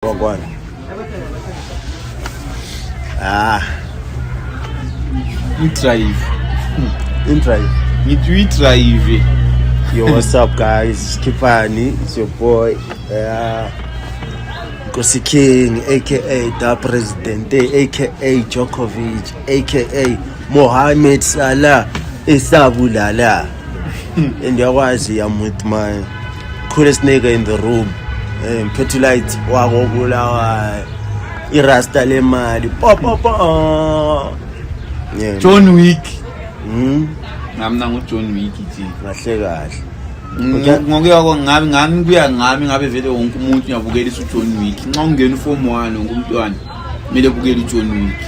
Wagwan. In drive. Yo, what's up, guys? Kipani, it's your boy. Kosi King, aka Da Presidente, aka Djokovic, aka Mohamed Salah, Isabulala. And I'm with my coolest nigga in the room. Petulite Wagogula, Irasta Lemadi, yeah. John Wick. I'm not John Wick. Ngabe vele wonke umuntu uyabukela John Wick. Nxa ungena uform 1 ngumntwana mele ubukele John Wick.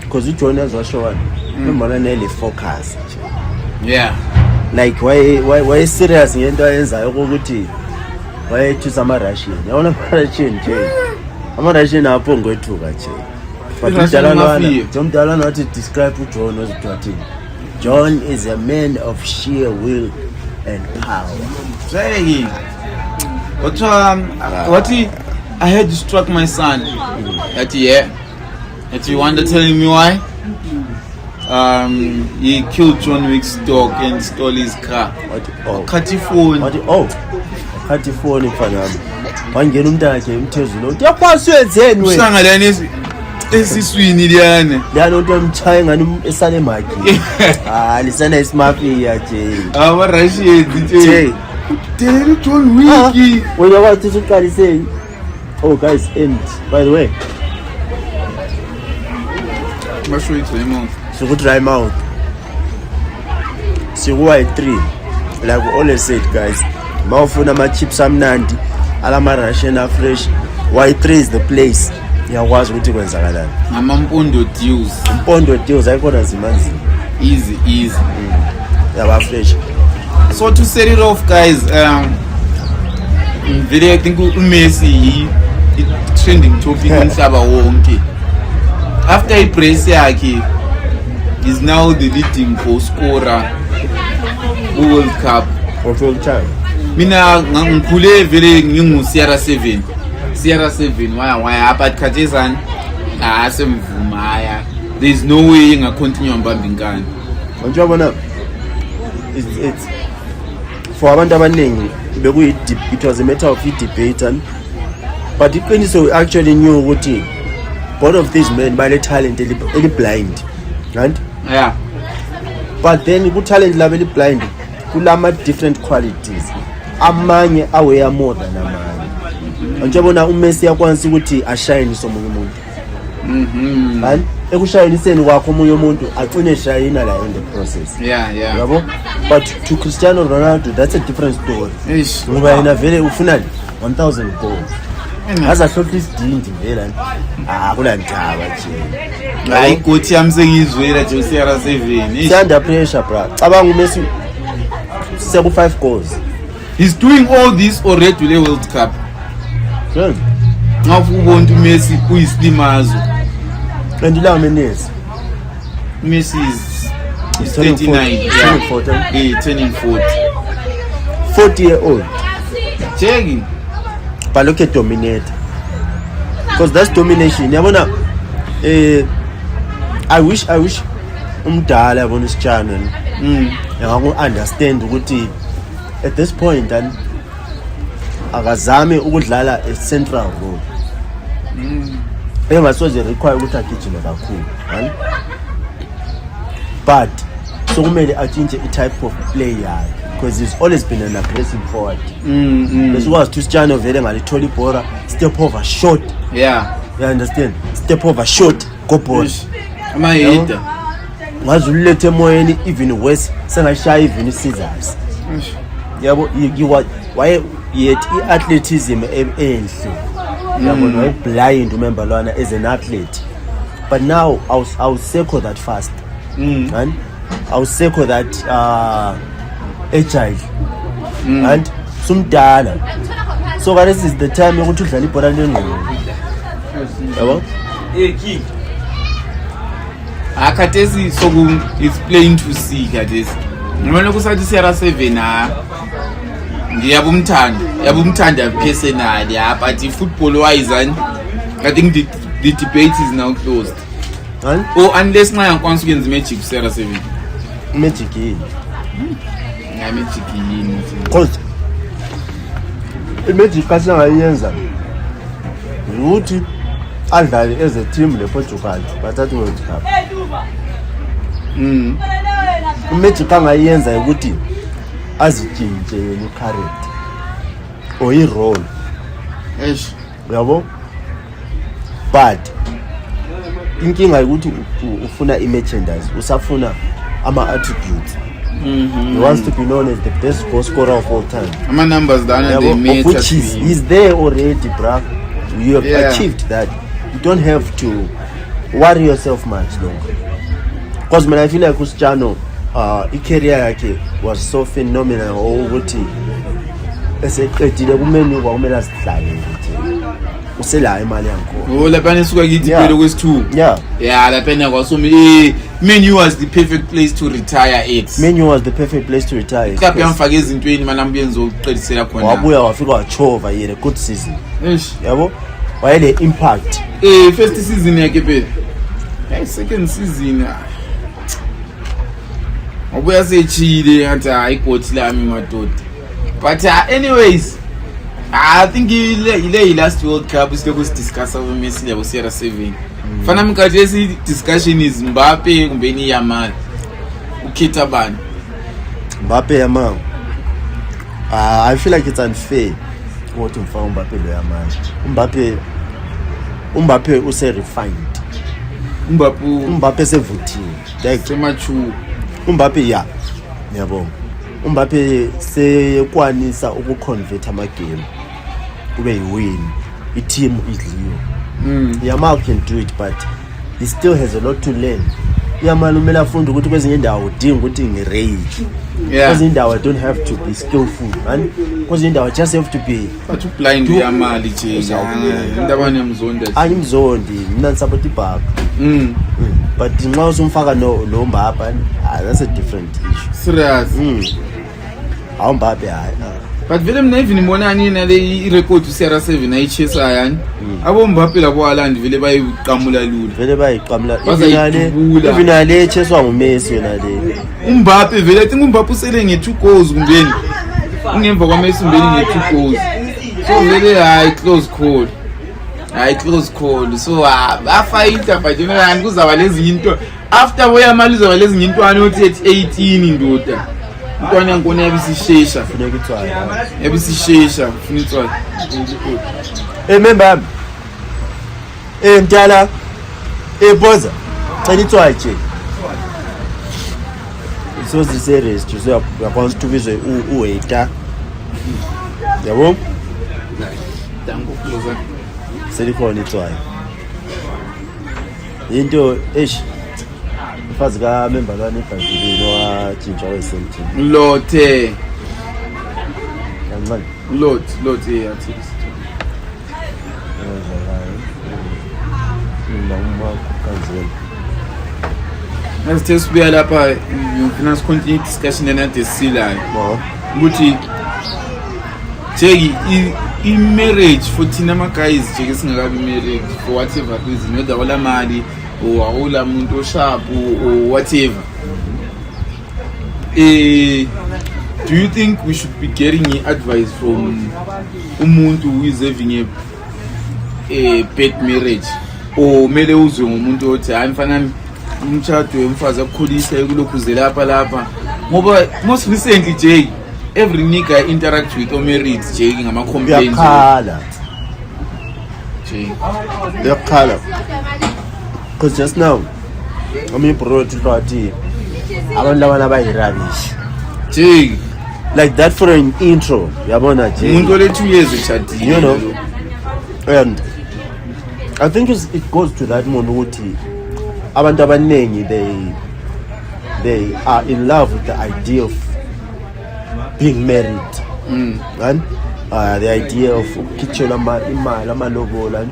Because John has washo one. Remember nearly focus. Yeah. Like why serious ngento ayenzayo ukuthi why to ama Russian. Yabona Russian nje. Ama Russian apho ngwethuka nje. But umdala nathi describe uJohn ozithathini. John is a man of sheer will and power. Say what I had to struck my son. That you wonder telling me why? He killed John Wick's dog and stole his car. Cut your phone. Cut your phone mfana. Wangena umntana wakhe emthezulu. Uyaphasa wenzeni wena? Usangalani esiswini liyana. Liyana umuntu emchaya ngani esale maki. Lisana ismafia nje. Russian nje. Tell John Wick. Wena wathi uqaliseni. Oh guys, end. By the way. Masho itwe mouth. So good dry mouth. Sikuwa 3. Like we always said guys. Mawufuna ama chips amnandi, alama Russian fresh. Y3 is the place. Yakwazi ukuthi kwenzakalani. Ngamampondo deals. Impondo deals ayikona zimanzi. Easy. Yaba fresh. So to set it off guys, I think uMessi trending topic umhlaba wonke. After ibrace yakhe is now the leading goal scorer World Cup of all time. Mina ngikhule vele ngingu CR7 why but Kajezan asemvuma there is no way nga continue mbambi ngani. Njobona it's for abantu abaningi bekuyi it was a matter of debate and but iqiniso actually knew ukuthi both of these men by the talent eli blind right? Yeah, but then ku talent level blind kulama different qualities amanye aware more than amanye. Njobona uMessi yakwanisa ukuthi ashine somunye umuntu right? Ekushayiniseni kwakho omunye umuntu agcine shayina la in the process. Yeah. Yabo? But to Cristiano Ronaldo that's a different story. Ngoba yena vele ufuna 1000 goals. Aza shortlist dindi vela. Kulantaba nje. Hayi gothi yamsengizwela nje CR7. Under pressure bra. Cabanga uMessi seku 5 goals. He's doing all this already with the World Cup. Sure. Ngafu ubona uMessi uyislimazo. And how many years? Messi is 39. Turning 40. 40-year-old. Checking. But look at dominate. Because that's domination. Yabona I wish umdala yabona this channel. Yangaku understand ukuthi at this point and akazame ukudlala a central role. Engasoze require ukuthi agijime kakhulu, right? But so kumele achinge i-type of play yakhe because he's always been an aggressive forward. Besikwazi to Cristiano vele ngalithola ibhola step over shot. Yeah. You understand? Step over shot go ball. Ama hater. Ngazi ulethe emoyeni even worse sengashaya even scissors. Yabo why yet i-athleticism enhle. Yabona blind remember lwana as an athlete. But now I'll circle that fast. And I'll circle that agile. And sumdala. So this is the time ukuthi udlala ibhola lengqondo. Yabo? Eki. Akatesi soku it's plain to see khathesi. Ngibona kusathi CR7 ngiyabumthanda personally, but football wise, and I think the debate is now closed. Huh? Oh, unless my uncle's magic Sarah 7. Magic yini? Yeah, magic yini. Cause i-magic asengayenza ukuthi adlale as a team lePortugal bathathe World Cup. I-magic angayenza ukuthi azitshintshe yena i-character or i-role. Eish. Uyabo? But inkinga ukuthi ufuna i-merchandise, usafuna ama-attributes. He wants to be known as the best goal scorer of all time. My numbers down and they made which he's there already, bruh. You have achieved that. You don't have to worry yourself much longer. Because when I feel like Cristiano, i-career yakhe was so phenomenal. Ukuthi eseqedile kumenu kwakumele asidlale ukuthi usela imali yakho. Oh, lapha nisuka kithi phela kwesithu. Yeah, lapha nakwasumi Menu was the perfect place to retire at. Menu was the perfect place to retire. Kaphi yamfaka ezintweni mana mbuyenzo uqedisela khona. Wabuya wafika wachova yena good season. Eish. Yabo? Wayele impact. First season yakhe phela. Second season. Wabuya sechile ngathi hayi goti lami madoda. But anyways, I think ile last World Cup isiloko sidiscuss over Messi level Sierra 7. Fana mkathi esi discussion is Mbappe kumbe ni Yamal. Ukhetha bani? Mbappe Yamal. I feel like it's unfair ukuthi mfaka Mbappe lo Yamal. Mbappe use refined. Mbappe sevuthiwe. Like mature. Mbappe yabonga. Mbappe sekwanisa ukuconvert amagame kube yiwin. I-team idliwe. Yamal can do it, but he still has a lot to learn. Yamal umela afunda ukuthi kwezinye indawo udinga ukuthi ngerage. Kwezinye indawo I don't have to be skillful, man. Kwezinye indawo I just have to be but blind Yamal nje. Indabane yamzonda. Angimzondi, mina support ibhaka. But nxa usumfaka no Mbappe, that's a different issue. Serious. Hawu Mbappe hayi. But vele mina even ngibona nina le i-record uSierra 7 ayichesa yani. Abo Mbappe labo Haaland vele bayiqamula lula. Vele bayiqamula. Ifinale echeswa nguMessi yona le. Mbappe vele athi Mbappe usele nge2 goals kumbeni. Ungemva kwaMessi umbeni nge2 goals. So vele hayi close call. So afighta but yena kuzaba lezinye into after boyamali uzaba lezinye intwana othi 18 ndoda. Intwana yankona yabisishesha funeka ithwaye. Yabisishesha funa ithwaye. Member. Mtala. Boza. Cela ithwaye nje. So serious so uyakwazi ukuthi ubizwe uwaiter. Yabo? Dango closer. Selikhona ithwaye. Into mfazi ka member lwana eBhayibhelini wajinjwa wesemthini. Lothe. Kancane. Lot yathi. Let's sibuya lapha ngifuna sicontinue discussion enade silayo. Ukuthi Jeki i-marriage for thina ama-guys Jeki singakabi married for whatever reason whether wala mali or awula muntu sharp or whatever. Do you think we should be getting advice from umuntu who is having a bad marriage or mele uzwe ngumuntu othi hayi mfana umshado wemfazi akukhulisa kulokhuze lapha ngoba most recently Jake every nigga I interact with or married Jake ngama complaints yakhala because just now bro Tlwathi abantu labana abayirabish Jake like that for an intro yabona Jake umuntu ole 2 years echadile you know. And I think it goes to that moment ukuthi abantu abanengi they are in love with the idea of being married. And the idea of kitchen imali amalobola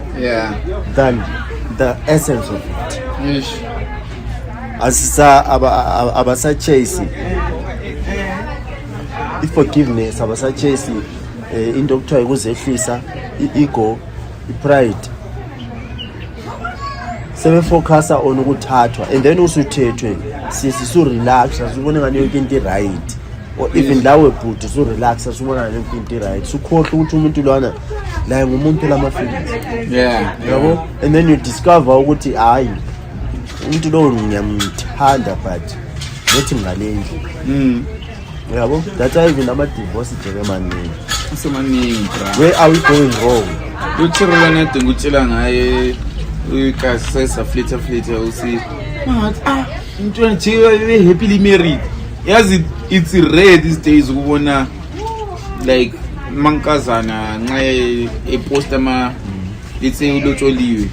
than the essence of it. Yes. Asisa abasa chase i-forgiveness abasachase into okuthiwa ikuzehlisa i-ego, i-pride, sebefocusa on ukuthathwa and then usuthethwe sisu-relax asubone ngani yonke into i-right or even lawe bhuti usu-relax asubona ngani yonke into i-right sukhohlwa ukuthi umuntu lwana laye ngumuntu lama-feelings yabo and then you discover ukuthi hayi umuntu lowo ngiyamthanda but nothi ngalendlu yabo that's why even ama-divorce njengemaningi asemaningi where are we going wrong uthirela nadinga utshela ngaye uyikasesaflitha usi umntwana nje be-happily married yazi it's rare these days ukubona like mankazana nxa eposta let's say ulotsholiwe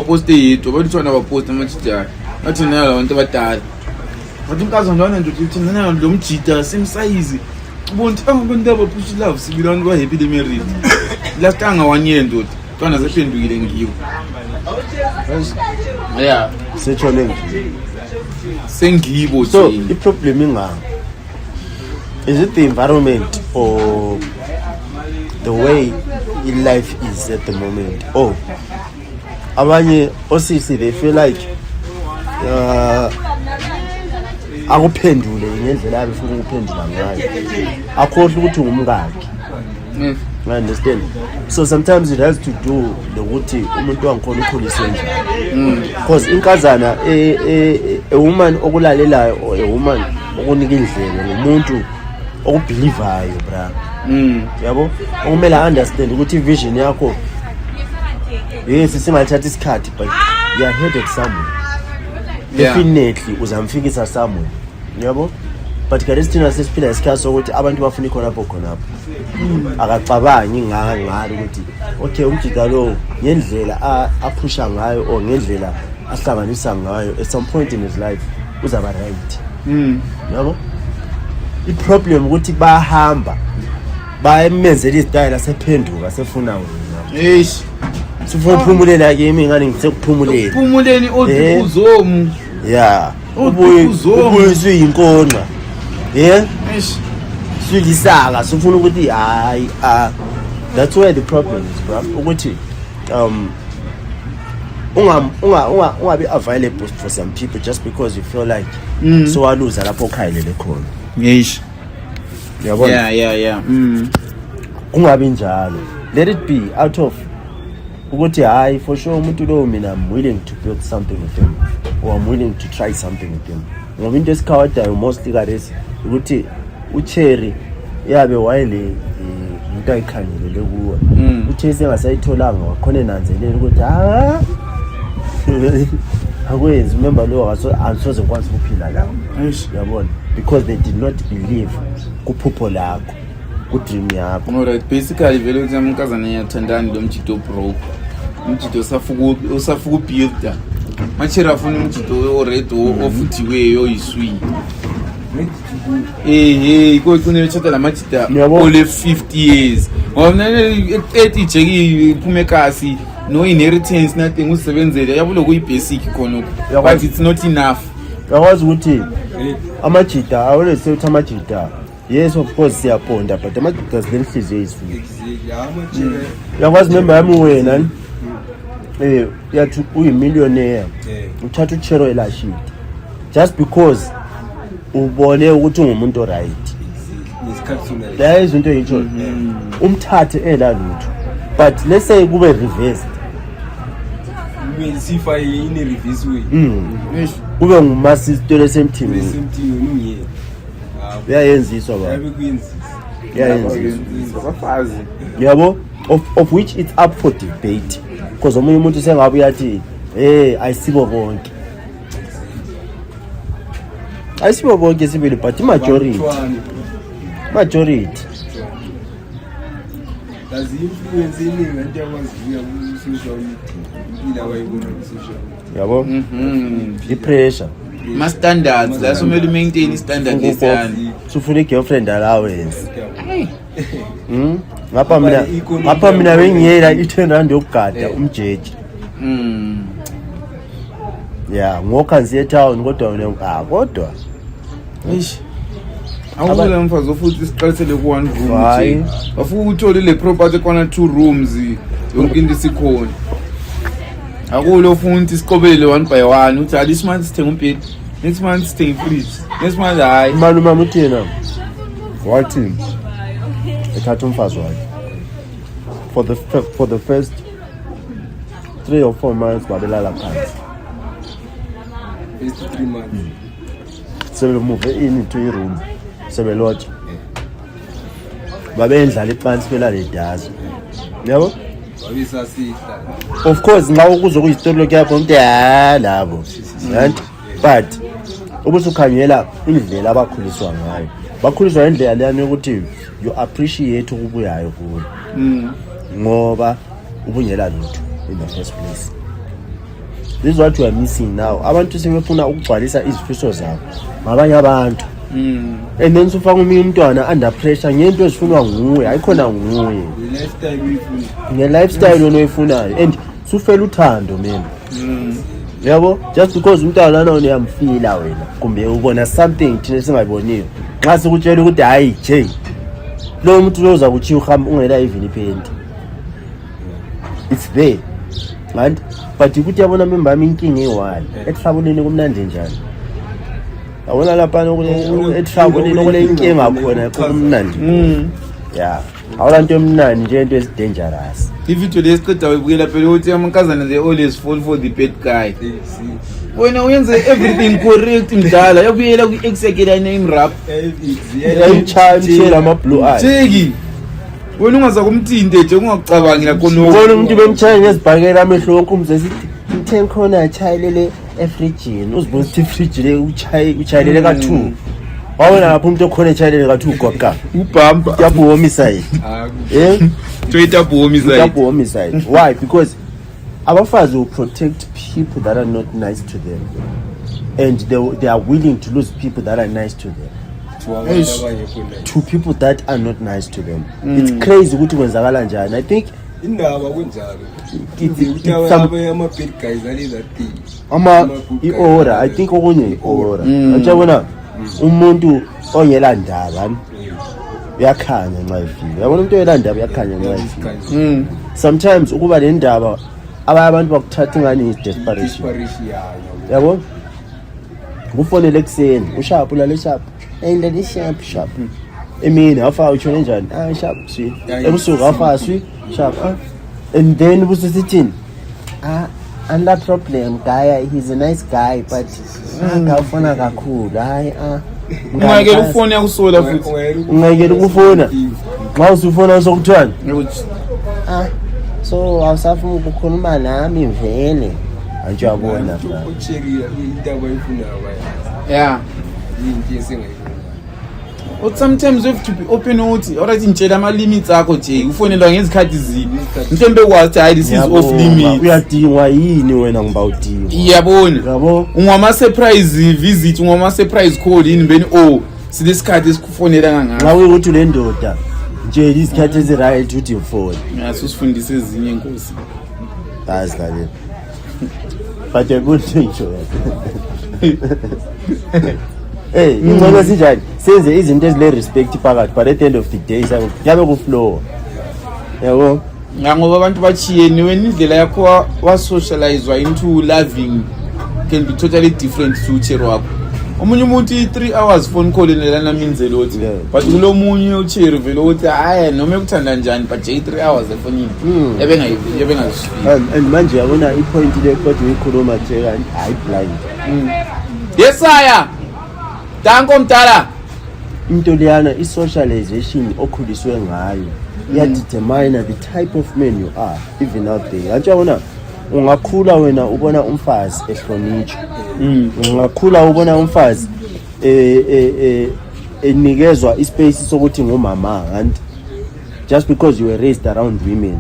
poste yedwa balutshwana baposta amajida bathi nala abantu abadala bathi unkazana lwana nje uthi nana lo mjida same size ubona abantu abaphusha love sibili abantu ba-happily married last anga-1 ndoda ntwana sephendukile ngiwo yeah setshone sengibo so i-problem inganga is it the environment or the way in life is at the moment abanye osisi they feel like akuphendule ngendlela yabe futhi ukuphendula ngayo akhohle ukuthi ungumkakhe I understand. So sometimes it has to do nokuthi umuntu wangikhona ukhuliswe njani because inkazana a woman okulalelayo or a woman okunika indlela ngumuntu okubelievayo bra yabo okumele understand ukuthi vision yakho yes singathatha isikhathi but you are headed somewhere definitely uzamfikisa somewhere yabo but kade sithina sesiphila isikhathi sokuthi abantu bafuna khonapho akacabangi ngalo ukuthi okay umjida lo ngendlela aphusha ngayo or ngendlela ahlanganisa ngayo at some point in his life uzaba right yabo i-problem ukuthi bahamba bayemenzela izitayela sephenduka sefuna wena sifuna uphumulela ke yimi ngani ngitsekuphumuleni uphumuleni odukuzomu yeah ubuye usuyinkonqa sulisaka sifuna ukuthi hayi that's where the problem is bro ukuthi ungabe available for some people just because you feel like so waluza lapho khayilele khona yesh yabona yeah kungabi njalo let it be out of ukuthi hayi for sure umuntu lo mina I'm willing to build something with him or I'm willing to try something with him ngoba into esikhawadayo mostly karesi ukuthi uCherry yabe wayele into ayikhangelele kuwe uthi sengasayitholanga wakhona nanzelela ukuthi akwenzi remember lo asoze ngikwazi ukuphila la yabona because they did not believe kuphupho lakho ku dream yakho alright basically vele ukuthi umkazana yathandani lo mjito bro umjito usafuku builder machira afuna umjito already ofuthiweyo iswi ko kunele chata la machita ole 50 years ngona 30 jeki iphume kasi no inheritance nothing usebenzele yabulo kuyibasic khona but it's not enough yakwazi ukuthi amajita awole sethi amajita yes of course siyaponda but amajita silenhliziyo isifiki yakwazi member yami wena yathi uyimillionaire uthatha uChero elashidi just because ubone ukuthi ungumuntu right la izinto yintsho umthathe elalutho but let's say kube reversed sifa in a reverse way kube ngumasisitolo semthini uyayenziswa baba bafazi yabo of which it's up for debate because omunye umuntu sengabe uyathi ayisibo bonke ayisibo bonke sibili but majority does influence iningi ngento yakwaziyo ku social media abayibona ku social yabo i-pressure ma-standards la somele maintain i-standard lesiyani sufuna i-girlfriend allowance ngapha mina bengiyela i-10 yokugada umjeji ya ngokha ngiye etown kodwa kodwa awukule mfazi ofuthi siqalisele ku-1 room Hayi. nje bafuke uthole le property kwana 2 rooms yonke into isikhona akule ofuna ukuthi siqobelele 1 by 1 uthi hayi this month sithenga umbhedi next month sithenga ifridge next month hayi Mani mama uthina wathi ethatha umfazi wakhe for the first 3 or 4 months babelala phansi First 3 months. sebemove into iroom sebelotsha babendlala iphansi belala edazi yabo Wabisasihla. of course nxa kuzokuyistory lokuyapho umuntu labo right but ubusukhangela indlela abakhuliswa ngayo bakhuliswa indlela leyani yokuthi you appreciate ukubuyayo kuyo ngoba ubungela lutho in the first place. This is what you are missing now. Abantu sebefuna ukugcwalisa izifiso zabo ngabanye abantu and then sufaka umunye umntwana under pressure ngento ezifunwa nguwe ayikhona nguye The lifestyle we feel. nge-lifestyle onoyifunayo and sufela uthando mina yabo just because umntwana lana uyamfila wena kumbe ubona something thina singayiboniyo nxa sikutshela ukuthi hayi J lo muntu lo uza kuthi uhamba ungela even iphenti it's there right but ukuthi yabona member yami inkinga eyiwali etravelini kumnandi njani yabona lapha etravelini kule inkinga khona kumnandi yeah awula nto emnandi nje into ezidangerous ivideo lesiqeda wayibukela phela ukuthi amankazana they always fall for the bad guy wena uyenze everything correct mdala yakuyela ku-exekela name rap yayitshayimshela ama-blue eye jeki wena ungaza kumthinte nje ungakucabangi lakhona ubona umuntu bemtshaya ngezibhakela amehlo wonke umzesi ngithe khona atshayelele efrijini uzibona ukuthi ifriji le utshayelele ka-2 wabona lapho umuntu okhona etshayelele ka-2 goqa ubhampa tyabhu homicide toyita homicide tyabhu homicide why because abafazi will protect people that are not nice to them and they are willing to lose people that are nice to them to people that are not nice to them. It's crazy ukuthi kwenzakala njani. I think indaba kunjalo it's some ama-bad guys are that thing i-aura I think okunye i-aura ajabona umuntu ongela ndaba uyakhanya nxa efika yabona umuntu oyela ndaba uyakhanya nxa efika sometimes ukuba le ndaba abanye abantu bakuthatha ingani is-desperation yabo kufonele ekuseni usharp ulale sharp endlele sharp emini awufaka utshone njani sharp sweet ebusuku awufaka sweet sharp and then busisithini under problem guy he's a nice guy but ngawufona kakhulu hayi ungayekela ukufona yakusola futhi ungayekela ukufona nxa usufona usokuthiwani so awusafuna ukukhuluma nami vele antsho yabona ucheria indaba ayifunayo yeah into esengayifuna but sometimes you have to be open ukuthi alright ngitshela ama-limits akho nje ufonelwa ngezikhathi zini mhlawumbe kwazi hayi this is off limit uyadingwa yini wena ngiba udingwa iyabona yabo ungama-surprise visit ungama-surprise call yini beni silesikhathi esikufonela nxa ngangako kuyukuthi le ndoda nje izikhathi eziright ukuthi ufone susifundise ezinye inkosi azi kale but yakunto ngisho ingcono esinjani senze izinto ezile-respect phakathi but at the end of the day kuyabe kuflowa yabo ngoba abantu bachiyeni wena indlela yakho wasocializwa into loving can be totally different to ucheri wakho omunye umuntu i-3 hours phone call nelana means a lot but kulo munye ucheri vele ukuthi hayi noma ekuthanda njani but nje i-3 hours efonini yabengazifika and manje yabona ipoint le kodwa uyikhuluma nje hayi blind yesaya danko mdala into leyana i-socialization okhuliswe ngayo iyadetermine the type of man you are even out there antsho yabona ungakhula wena ubona umfazi ehlonitshwa ungakhula ubona umfazi enikezwa ispace sokuthi ngomama and just because you were raised around women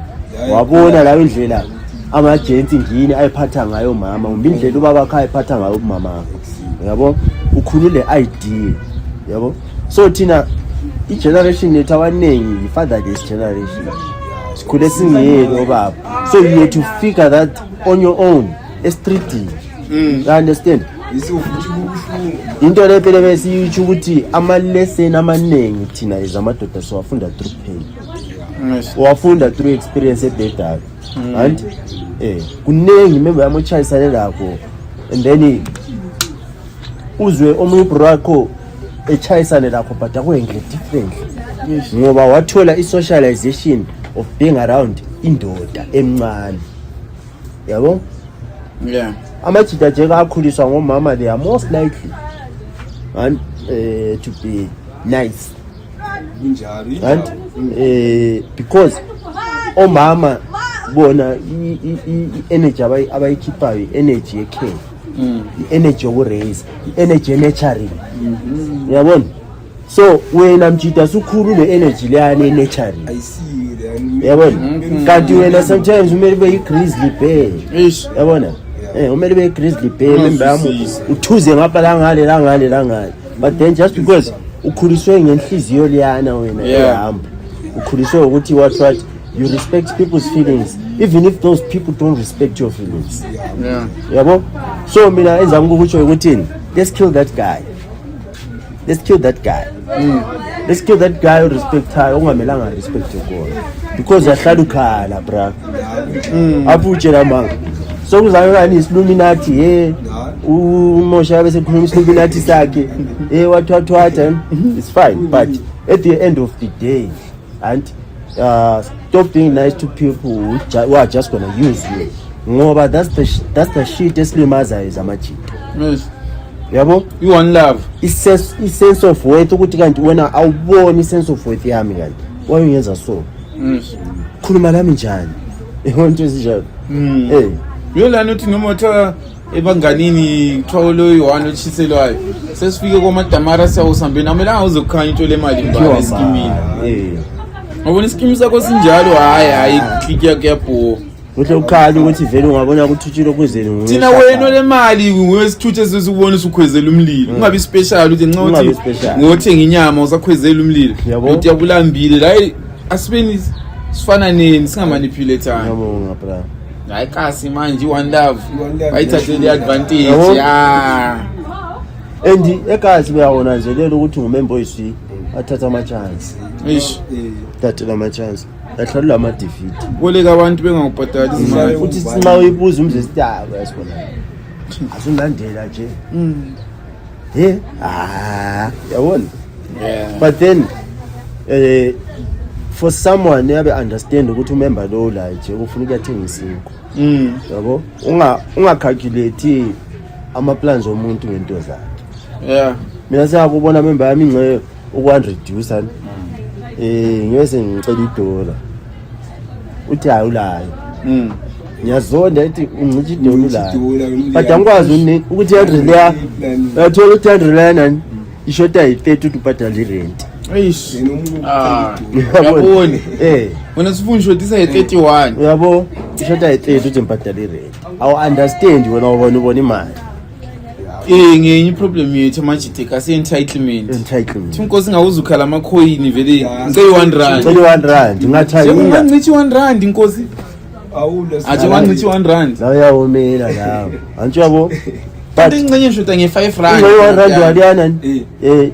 wabona lawo indlela ama-gents ngini ayiphatha ngayo mama umbe indlela ubaba kha ayiphatha ngayo umama yabo ukhulule idea yabo so thina i-generation yethu abaningi yi-fatherless generation sikhule singiyeli obaba so you have to figure that on your own estreetini you understand Isifuthi kubuhlungu. into le phela besiyitsho ukuthi ama-lesson amaningi thina ezamadoda siwafunda through pain, wafunda through experience ebhedayo. And kuningi member yami ochayisane lakho and then uzwe omunye ubro wakho echayisane lakho but akwenhle different ngoba wathola i-socialization of being around indoda emncane, yabo. Yeah. Amajita nje akhuliswa ngomama, they are most likely and to be nice and because omama bona i-energy abayikhiphayo i-energy ye-care, i-energy yoku-raise, i-energy ye-nurturing, uyabona. So wena mjida sukhulu ne-energy leyani ye-nurturing, yabona. Kanti wena sometimes umele ube yi-grizzly bear, yabona. Umele ube yi-grizzly bear, member yami uthuze ngapha langale, but then just because ukhuliswe ngenhliziyo liyana wena ehamba, ukhuliswe ukuthi what you respect people's feelings even if those people don't respect your feelings, yabo. So mina enzama ukukusho ukuthi let's kill that guy respectayo ungamelanga respect yokona because yahlala ukhala bra aputshela manga so kuzayo kani Illuminati umosha bese khuluma Illuminati sakhe wathwatha. It's fine, but at the end of the day and stop being nice to people who are just gonna use you ngoba that's the shit esilimazayo zamajita, yabo. You want love, i-sense of worth ukuthi kanti wena awuboni i-sense of worth yami kanti wayenza so khuluma lami njani into ezinjalo. yolana uthi noma uthiwa ebanganini kuthiwa loyi-1 otshiselwayo sesifike kwamadamara siyawusambeni amelanga uzokukhanya into lemali mbala eskimini. Ngabona iskimi sakho sinjalo, hayi klikia kuyabho uhle ukhali ukuthi vele ungabona ukuthi uthutshile kuzeni thina wena le mali ngwesithuthe sesubona usukhwezela umlilo, ungabi special uthi nxa uthi ngothenga inyama usakhwezela umlilo uthi yakulambile la asibeni sifana nini singamanipulate. Ngiyabonga bra. Hayi kasi manje one love bayithathele advantage. And ekazi uyawona nje lelo ukuthi ngumember oyisi athatha ama chance. Thatha ama chance. Ahlala ama defeat. Boleka abantu bengakubhadali imali. Futhi sima uyibuza umze sitaba yasibona. Asunlandela nje. Yabona. But then for someone never understand ukuthi umember lo la nje ufuna ukuyathenga isinko. Yabo ungacalculate ama plans omuntu ngento zakhe. Mina siyakubona member yami ingce ukwanreduce ngiyese ngicela $1 uthi hayi ulayo ngiyazonda ethi ungicishe $1 but angikwazi ukuthi 100 leya yathola ukuthi 100 leya nani ishota yi-30 ubhadala i-rent. Yabona wena sifuna ushotisa yi-31 uyabo ishota yi-30 uthi ngibhadala i-rent. Awu understand wena ubona imali ngenye iproblem yethu amajite kasi-entitlement inkosi ngawuzukhala amakhoyini vele ngicela R1 ngathayila ngincithi R1 inkosi athi wangincithi R1 la uyawomela lawo antshi yabo but ingcenye shota nge-5 rand R1 waliyana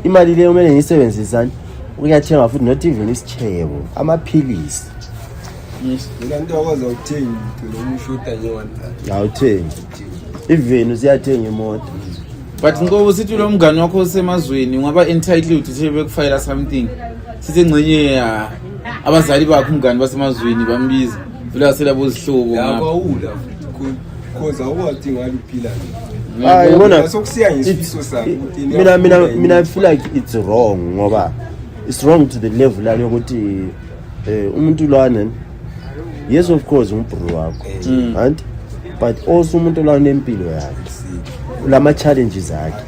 imali leyo kumele ngiyisebenzisani ukuyathenga futhi not even isichebo amaphilisi. Ngilanto yakwazi ukuthenga lo mushota nje R1 awuthengi even usiyathenga imoto. But ngoba sithi lo mngani wakho semazweni ungaba entitled ukuthi bekufayela something sithi engcenye abazali bakho umngani basemazweni bambiza vele aselabo izihlobo ngapha because awuthi ngaliphila yibona sokusiya ngesifiso sakho mina I feel like it's wrong ngoba it's wrong to the level la yokuthi umuntu lwana yes of course umbhuru wakho and but also umuntu lwana nempilo yakhe lama challenges akhe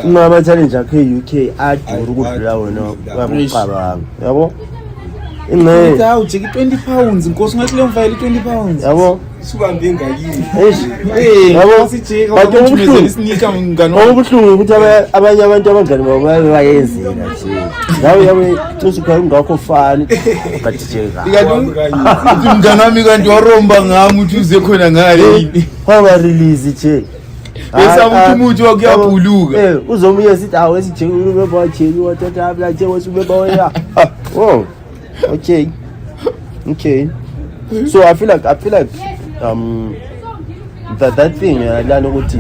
ngama challenge akhe UK adura ukudlula wena wabucabanga yabo ingeke awujiki £20 inkosi ngathi le mfayile £20 yabo sibambe ngakini yabo sijika ukuthumezela isinika mngani obuhlungu ukuthi abanye abantu abangani babo bayenzela nje nawe yawe usukhala ngakho fani ukathijeka kanti mngani wami kanti waromba ngami uthi uze khona ngale haba release nje bese ukuthi umuthi wakuyabhuluka uzomuye sithi awu esijeki remember wajeki wathatha abla nje wasubeba wena oh okay so I feel like that thing lana ukuthi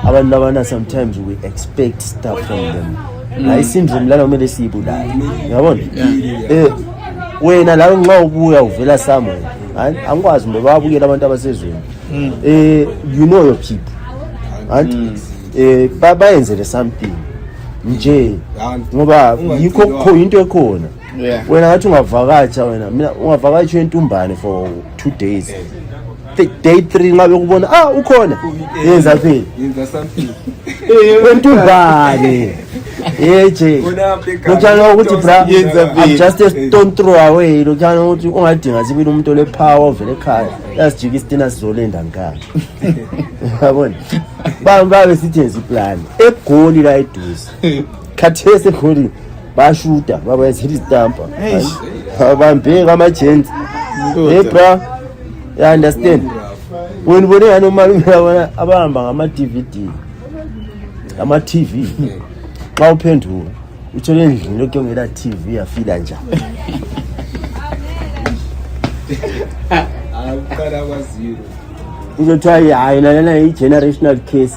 abantu labana sometimes we expect stuff from them la syndrome lana kumele siyibulala yabona wena la nxa ubuya uvela somewhere angikwazi mbe babukela abantu abasezweni you know your people and bayenze something nje ngoba yikho kho into ekhona wena ngathi ungavakatsha mina ungavakatsha entumbane for 2 days day 3 ngabe kubona ukhona yenza phela something entumbane yeje lokana ukuthi bra I'm just a stone throw away lokana ukuthi ungadinga sibili umuntu lepower ovele ekhaya yasijika isitina sizolenda ngaka yabona babe sithenza iplan egoli la eduze khathese egoli bashuta baba yezihit istampa bambeka ama-gents bra you understand wena ubone ngani umalume yabona abahamba ngama-DVD ama-TV xa uphenduka uthole endlini lokho ngela TV yafila njani akukhala kwaziro uzothiwa hayi nalena i-generational case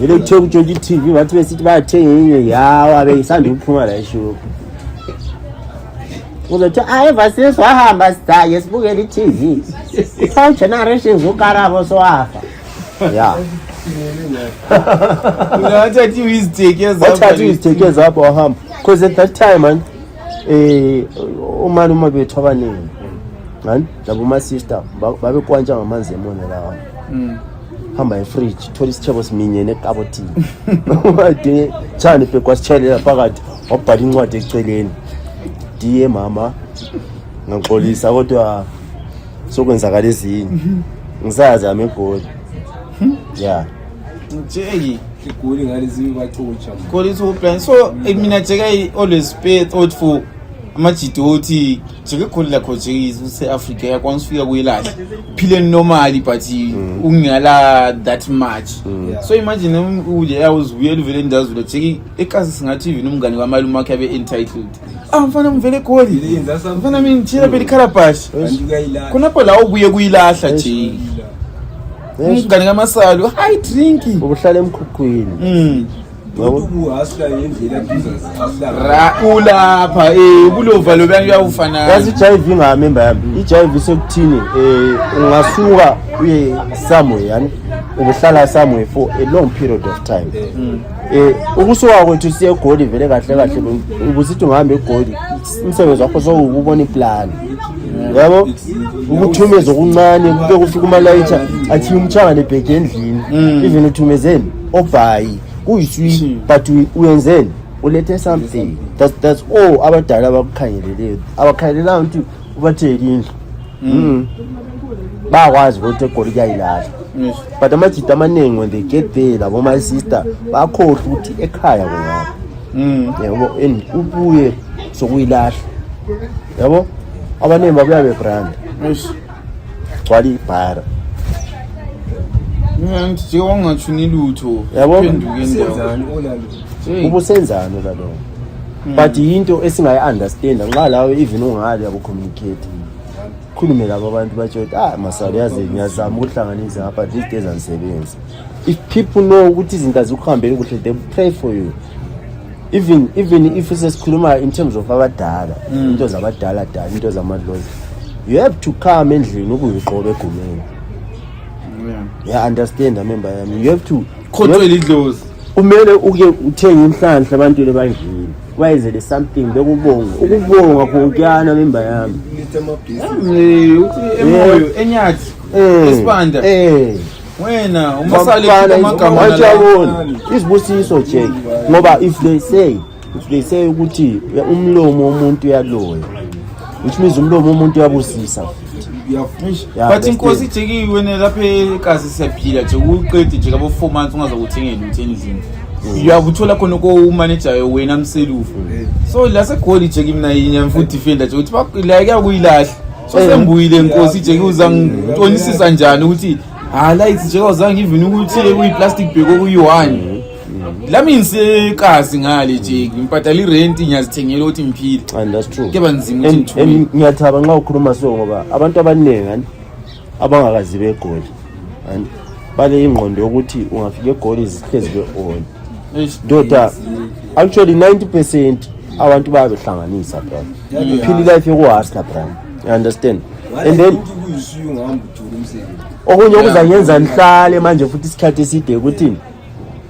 vele kuthiwe kutshontsha i-TV bathi besithi bayathenga enye yawo abeyisanda ukuphuma la eshophu uzothiwa eva since wahamba sidaye sibukela i-TV sa generations ukarabo sowafa ya ungathathi iziteke zapho wahamba because at that time man umani uma bethu abaningi ngani labo ma-sister babekwantshwa ngamanzi emone lawa hamba efridge thola isitshebo siminyene ekabotini adinge tshani bekwasitshelela phakathi wabhala incwadi eceleni diye mama ngangixolisa kodwa sokwenzakala ezinye ngisayazi ami egoli ya Jeki igoli ngale zibacotsha goli to plan so mina Jeka always spare thought for amajidoti Jeka kholi lakho Jeki use Africa yakwanisa ufika kuyilahla phile normally but ungala that much so imagine uje yawuzuyela uvele ndazula Jeki ekazi singathi even umngane kwamalume wakhe abe entitled mfana mvele goli mfana mina ngithila phela ikhalabash khonapho la ubuye kuyilahla Jeki umngane kaMasalu hayi drinki ubuhlala emkhukhwini ubuhasla yendlela ra ulapha ubulova lo bayawufana yazi i-HIV ngamemba yami i-HIV sekuthini ungasuka uye somewhere yani ubuhlala somewhere for a long period of time ukusuka kwethu siye egoli vele kahle ubusithi ungahambe egoli umsebenzi wakho sowubona iplan yabo ukuthumeza okuncane kube kufika umalayitha athi umchanga nebheke endlini even uthumezeni obhayi kuyiswi but uyenzeni ulethe something that's all abadala abakukhangeleleyo abakhangelela ukuthi ubathele indlu bakwazi ukuthi egoli kuyayilahla but amajita amaningi when they get there labo my sister bakhohlwa ukuthi ekhaya kungapha yabo ubuye sokuyilahla yabo abaningi babuya bebrand gcwala ibhara nje wangathuni lutho uphenduke ubusenzana lalo but into esingayi-understand nxa lawe even ungale yabo communicate khulume labo abantu batsho Masalu yazi ngiyazama ukuhlanganisa ngapha these days angisebenzi if people know ukuthi izinto azikuhambeli kuhle they pray for you even if sesikhuluma in terms of abadala into zabadala dala into zamadlozi you have to come endlini ukuyiqoba egumeni understand remember you have to khotwela idlozi umele uke uthenga inhlanhla abantu lebandlini wayezele something ukubonga kokuyana member yami emoyo enyathi esibanda wena uMasalu amagama wajabona isibusiso Jake ngoba if they say ukuthi umlomo womuntu uyaloya which means umlomo womuntu uyabusisa but inkosi Jeki wena lapha ekazi siyaphila nje uqede nje kabo 4 months ungaza kuthengela lutho endlini uyabuthola khona ko manager wena mselufu so la segoli Jeki mina yinya futhi defender nje ukuthi la kuyilahla so sembuyile inkosi Jeki uza ngitonisisa njani ukuthi lights nje awuzange even ukuthi kuyi-plastic bag okuyi-1 lami ngisekazi ngale nje ngimpatala i-rent ngiyazithengela ukuthi ngiphile and that's true keba nzima ukuthi ngithule ngiyathaba nxa ukhuluma so ngoba abantu abaningi abangakazi begoli and bale ingqondo yokuthi ungafika egoli zihlezi be-on ndoda actually 90% abantu bayabehlanganisa bro phila life yokuhasla bro you understand and then okunye okuzanyenza nihlale manje futhi isikhathi eside ukuthi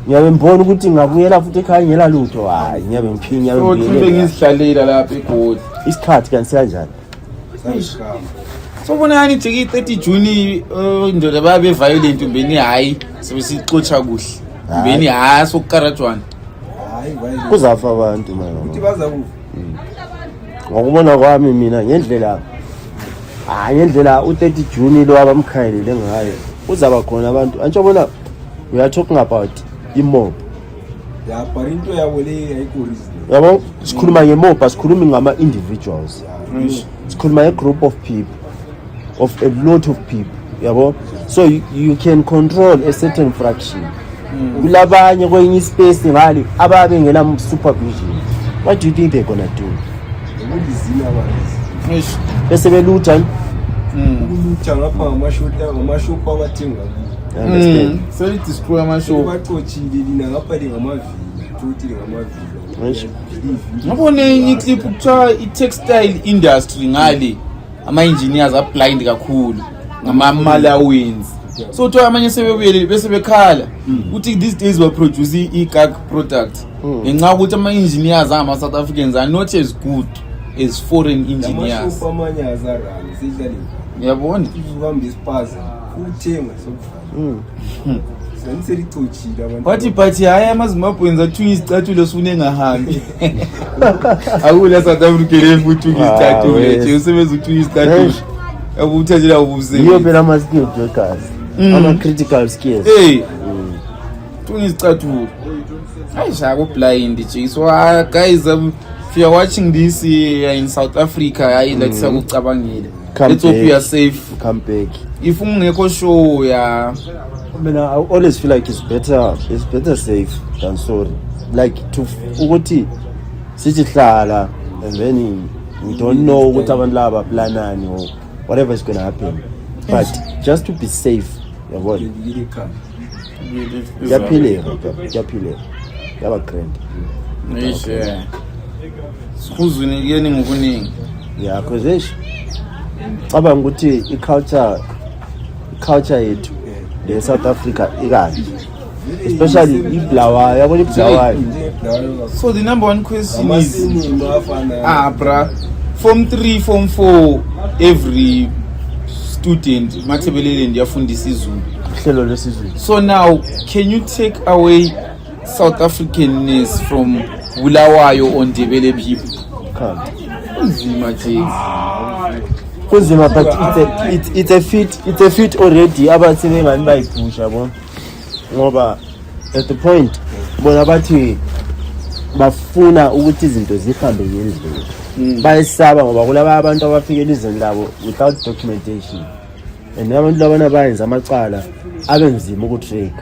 ngiyabe mbona ukuthi ngabuyela futhi ekhaya ngela lutho hayi ngiyabe ngiphinya ngibe ngizihlalela lapha egoli isikhathi kanti kanjani so bona yani nje i-30 June indoda babe violent umbeni hayi sebesixotsha kuhle umbeni hayi sokukarajwana kuzafa abantu manje ukuthi baza ku ngokubona kwami mina ngendlela u-30 June lo abamkhayelele ngayo uzaba khona abantu antshobona we are talking about imob yapha into yabo le ayikho reason yabo sikhuluma ngemob asikhulumi ngama-individuals sikhuluma nge-group of people of a lot of people yabo so you can control a certain fraction kulabanye kwenye ispace ngale ababe ngela supervision what do you think they're gonna do ukuzina abantu bese belutha ukulutha ngapha ngamashop abathenga understand so it destroy amashow bacochile lina ngapha lingamavili futhi lingamavili ngabone iclip kuthiwa i-textile industry ngale ama-engineers ablind kakhulu ngama-Malawians so kuthiwa amanye sebebuyele bese bekhala ukuthi these days baproduce i-gag product ngenxa yokuthi ama-engineers angama-South Africans are not as good as foreign engineers amashop amanye azarani sidlale ngiyabona ubambe isipaza uthenga sokufana seniselicocile abantu wathi but hayi amazimbabweans athunya izicathulo sunengahambi akula South Africa lefu uthunya izicathulo nje usebenza uthunya izicathulo yakuthathela ubuse yiyo phela ama-skill breakers ama-critical skills uthunya izicathulo ayishaka blind nje so guys if you are watching this in South Africa hayi like sakucabangile let's hope you are safe come back if ungekho sure ya I mean, I always feel like it's better safe than sorry. Like to ukuthi sithi hlala and then we don't know what abantu laba planani or whatever is going to happen. But just to be safe, yabo. Yaphile. Yaba grand. Yes. Sikuzwini kuyeni ngokuningi. Yeah, because cabanga ukuthi culture yethu the South Africa ikani especially iblawayo yabo iblawayo so the number one question is amasinima afana bra form 3 form 4 every student mathebelele ndiyafundisa izulu hlelo lesizwe so now can you take away South Africanness from Bulawayo on Ndebele people can't kunzima nje kunzima but it's a fit already abathi bengani bayiphusha yabo ngoba at the point bona bathi bafuna ukuthi izinto zihambe ngendlela bayisaba ngoba kulaba abantu abafikela izini labo without documentation and abantu labana bayenza amacala abenzima ukutrack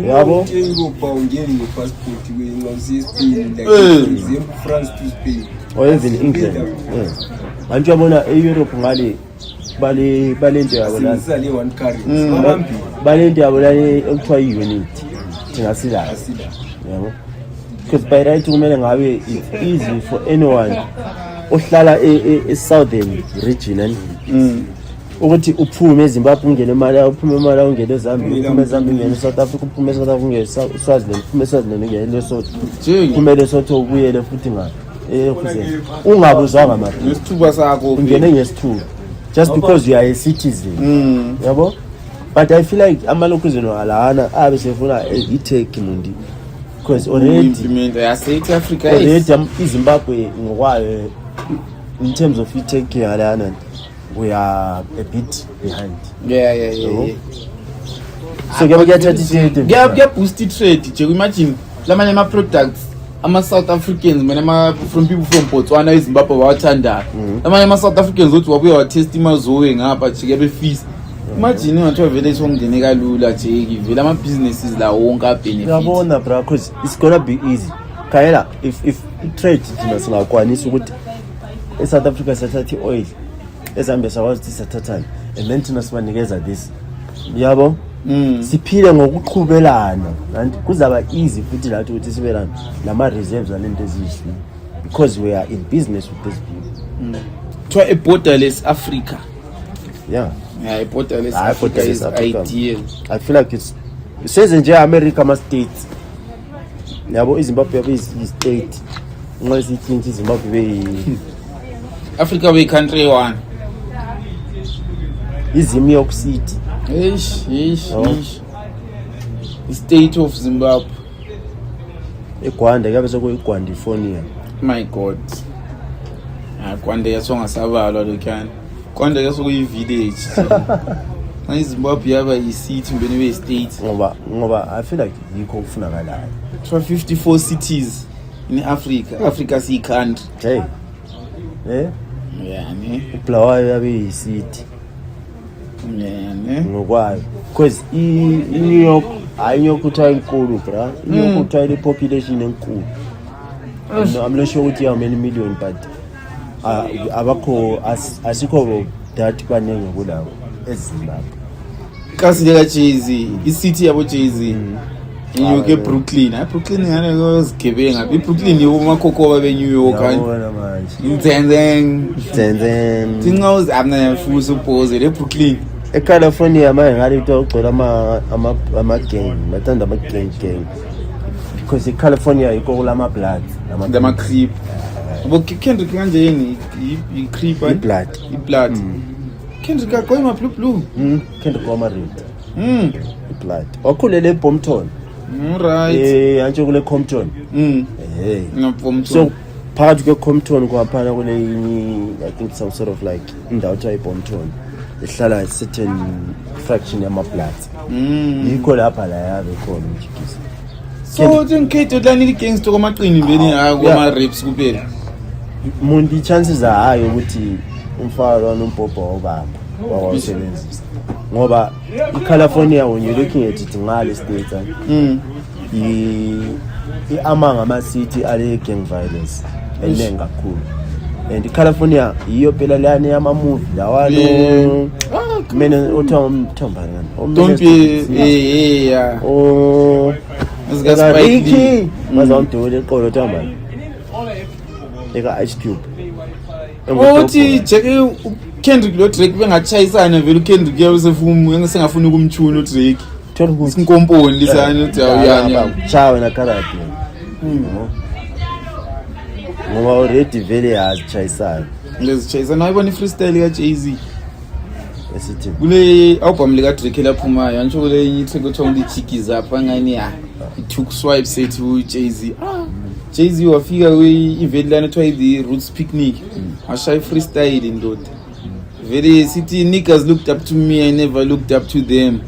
yabo Europe ungeni ngepassport ngawusi Spain like for example France to Spain or even England manje yabona e-Europe ngale balento yabo la sale one currency balento yabo la ekuthiwa i-unit thingasila yabo because by right kumele ngabe it's easy for anyone ohlala e-southern region ukuthi uphume eZimbabwe ungene emali uphume emali ungene eZambia uphume eZambia ungene eSouth Africa uphume eSouth Africa ungene eSwaziland uphume eSwaziland ungene eLesotho uphume eLesotho ubuyele futhi ngapha ungabuzwanga manje nesithuba sakho ungene ngesithuba just because you are a citizen yabo but I feel like amalokuzino alana abe sefuna i-take mundi because already implement ya South Africa already iZimbabwe ngokwayo in terms of i-take alana we are a bit behind. Yeah. So get boost trade. You imagine lamanye ama products ama South Africans mana from people from Botswana eZimbabwe bawathanda. Lamanye ama South Africans othi wabuya wa test imazowe ngapha jike be feast. imagine ungathiwa vele songene kalula Jake vele ama-businesses la wonke abenefit uyabona bra because it's gonna be easy khayela if trade thina singakwanisa ukuthi eSouth Africa sathatha i-oil eZambia sakwazi ukuthi sathathane and then thina sibanikeza this yabo siphile ngokuqhubelana and kuzaba easy futhi lathi ukuthi sibe nama-reserves nalento eziyisini because we are in business with these people. kuthiwa a-borderless Africa Yeah, a borderless Ah, Africa borderless is Africa. ideal. I feel like it's says nje America ama-states yabo iZimbabwe yabe yi-state uma siyitshintsha iZimbabwe Africa we country one. izimi York City. State of Zimbabwe. eGwanda kabe sekuyiGwandifonia. My God. Gwanda yasongasabalwa lokhana. Gwanda yasokuyi-village. Zimbabwe yaba yi-city mbeni be-state. ngoba I feel like yikho okufunakalayo. 54 cities in Africa. Africa siyi-country. Hey. Yeah, ne? uBulawayo yabe yi-city Yeah, ne? ngokwayo because i-New York hayi New York kuthiwa inkulu bra. New York kuthiwa i-population enkulu. I'm not sure ukuthi how many million but abakho asikho that baningi kulawo eZimbabwe. Kasi leka Jay-Z, i-city yabo Jay-Z. New York eBrooklyn. Brooklyn ngane kozigebenga. iBrooklyn yibo makhokoba beNew York. Yabona manje. Dzenzeng. Tingauz amna fuso pose eBrooklyn. eCalifornia manje ngale into ogcola ama gang bathanda ama gang because eCalifornia yiko kulama blood Nama creep. Abo Kendrick kanje yini i-creep i-blood. Kendrick akoyima blue. Kendrick wama red. Blood wakhulele eBompton. Right. Antsho kule Compton. Hey. Ngapomto. So phakathi kweCompton kwaphana kule I think some sort of like indawo ethiwa iBompton ehlala a certain fraction yama blood. Yikho lapha la yabe khona umjikisi. So thinketho dlani igangster kwamaqini mbeni kwama rapes kuphela. Mundi chances hayo ukuthi umfana umbhobho obaba wawasebenzisa ngoba iCalifornia when you looking at it ngale state among ama city ale gang violence eningi kakhulu and iCalifornia iyo phela lana yama movie lawalo mina uthiwa umthomba ngani Don't be yeah. oh Asika Spike mazamdole eqolo thamba eka Ice Cube uthi Kendrick lo Drake bengatshayisana vele uKendrick yabesefuna engasengafuna ukumtshuna uDrake sinkomponi lisana uthi awuyanya chawe na karate ngoba already vele yazitshayisana lezitshayisana ayibona i-freestyle ka-Jay-Z esithi kule album lika Drake laphumayo antsho kule enye track othiwa i-Jiggy Zappa ngani ya it took swipes ethi Jay-Z Jay-Z wafika kwi-event lana ethiwa the Roots Picnic washaya freestyle ndoda vele sithi niggas looked up to me I never looked up to them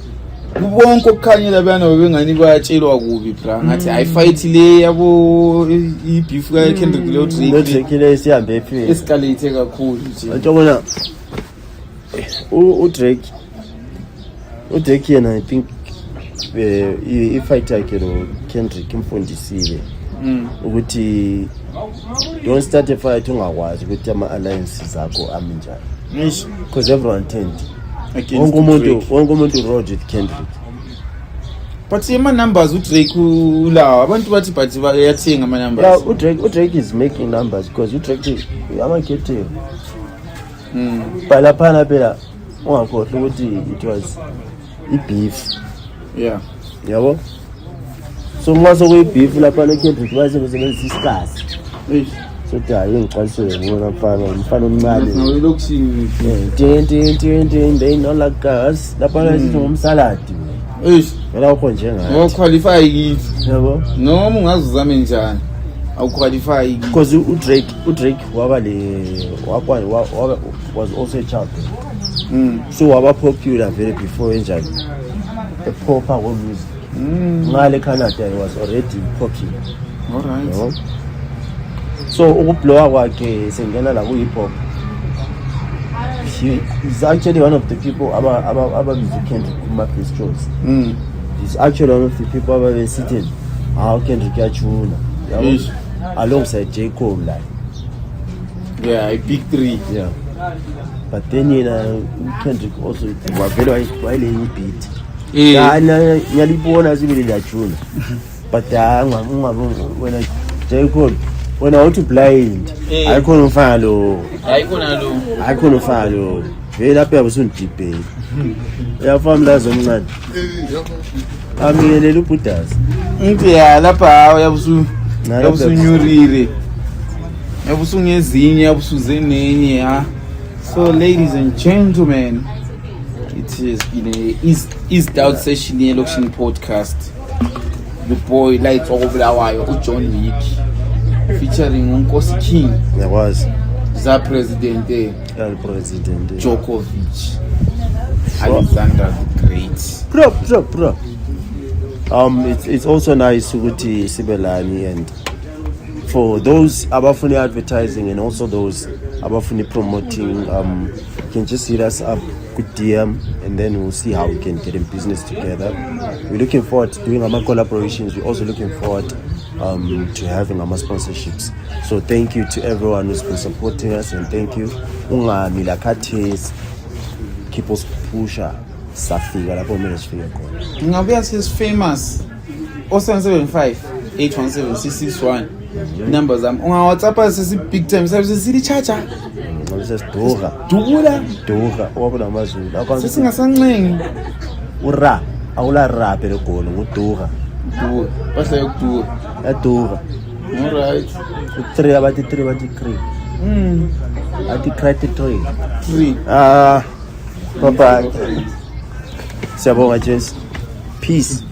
kubonke okukhanyela bana babengani bayatshelwa kubi bra ngathi I fight le yabo i-beef ka Kendrick lo Drake le sihambe ephile escalate kakhulu nje antobona uDrake yena I think i-fight yakhe lo Kendrick imfundisile ukuthi don't start a fight ungakwazi ukuthi ama-alliances akho ame njani because everyone turned wonke umuntu rode with Kendrick but ama-numbers uDrake ulawo abantu bathi but bayathenga ama-numbers yeah uDrake is making numbers because uDrake amakhethelo balaphana phela ungakhohlwa ukuthi it was i-beef yeah yabo so nxa sokuyi-beef lapha noKendrick basebenzisa isikasi sothi hayi ngixwalisele ngibona mfana omncane they know like gas lapha sithi ngumsaladi wena ukho njengayo awuqualify kithi yabo noma ungazuzame njani awuqualify kithi because uDrake was also a child so waba popular very before enjani epopa go music ngale Canada he was already popular alright so ukublowa kwakhe sengena la ku hip hop he's actually one of the people ababiza Kendrick kuma-best choice. Mm. He's actually one of the people ababesitting how Kendrick yachuna Yes. alongside J. Cole like. Yeah, a big three. Yeah. But then Kendrick also wavele wayilenye beat. Yeah. Ngiyalibona sibili liyachuna. But when J. Cole when I want to blind ayikhona ufana lo. Ayikhona ufana lo. Vele lapha yabusundibhe. Uyafama lazo omncane. Aminyelela ubhudazi. Yeah, lapha yabusunyurire. Yabusungezinye, yabusuzenenye, ha. So ladies and gentlemen, it has been a East Out session here, Loction Podcast. The boy Lights Obulawayo, John Wick, featuring Nkosi King, There was the president, El President. Djokovic, Alexander the Great. Bro. It's also nice ukuthi sibelani, and for those abafuni advertising and also those abafuni promoting, you can just hit us up with DM and then we'll see how we can get in business together. We're looking forward to doing our collaborations. We're also looking forward to having our sponsorships. So thank you to everyone who's been supporting us, and thank you ungamila khathesi, keep us pusha safika lapho kumele sifike khona. Ngabuya says famous 0775 817 661 numbers zami unga-WhatsApp sesi big time sesi charger Ngoba sesidura wabona amazulu sesingasancengi ura awula rap legolo ngudura bahla yokudura yadura. alright U3 abathi 3 bathi 3 athi crate 3 3 bye bye. Siyabonga Jess. Peace.